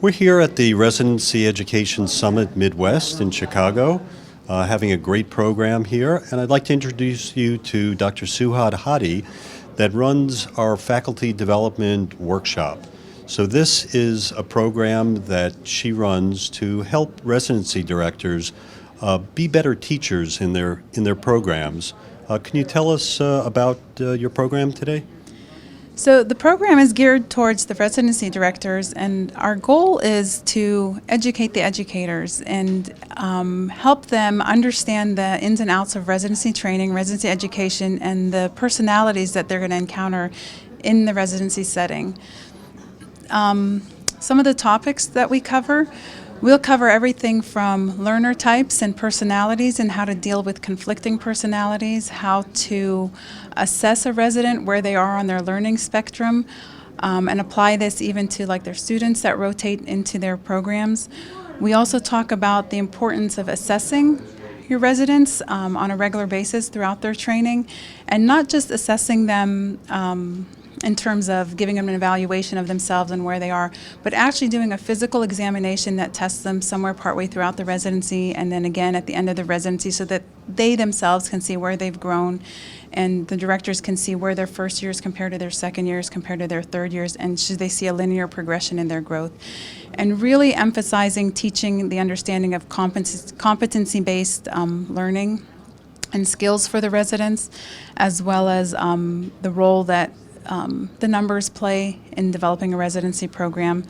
We're here at the Residency Education Summit Midwest in Chicago, having a great program here, and I'd like to introduce you to Dr. Suhad Hadi that runs our faculty development workshop. So this is a program that she runs to help residency directors be better teachers in their programs. Can you tell us about your program today? So the program is geared towards the residency directors, and our goal is to educate the educators and help them understand the ins and outs of residency training, residency education, and the personalities that they're going to encounter in the residency setting. Some of the topics that we'll cover everything from learner types and personalities and how to deal with conflicting personalities, how to assess a resident where they are on their learning spectrum, and apply this even to like their students that rotate into their programs. We also talk about the importance of assessing your residents on a regular basis throughout their training, and not just assessing them in terms of giving them an evaluation of themselves and where they are, but actually doing a physical examination that tests them somewhere partway throughout the residency and then again at the end of the residency, so that they themselves can see where they've grown and the directors can see where their first years compare to their second years, compared to their third years, and should they see a linear progression in their growth. And really emphasizing teaching the understanding of competency-based learning and skills for the residents, as well as the role that the numbers play in developing a residency program.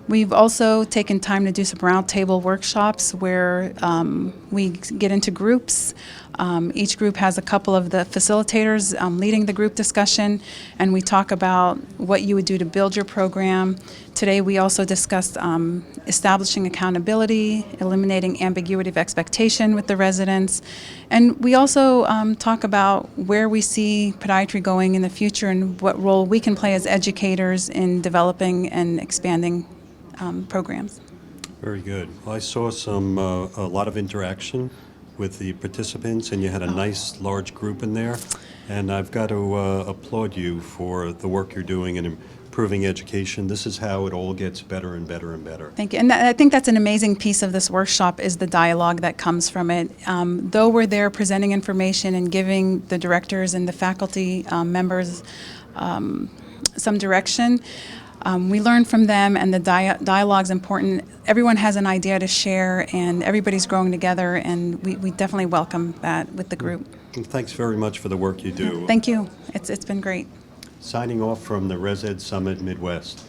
We've also taken time to do some roundtable workshops where we get into groups. Each group has a couple of the facilitators leading the group discussion, and we talk about what you would do to build your program. Today we also discussed establishing accountability, eliminating ambiguity of expectation with the residents, and we also talk about where we see podiatry going in the future and what role we can play as educators in developing and expanding programs. Very good. Well, I saw a lot of interaction with the participants, and you had a nice large group in there, and I've got to applaud you for the work you're doing in improving education. This is how it all gets better and better and better. Thank you. And I think that's an amazing piece of this workshop is the dialogue that comes from it. Though we're there presenting information and giving the directors and the faculty members some direction, we learn from them, and the dialogue's important. Everyone has an idea to share, and everybody's growing together, and we definitely welcome that with the group. And thanks very much for the work you do. Thank you. It's been great. Signing off from the ResEd Summit Midwest.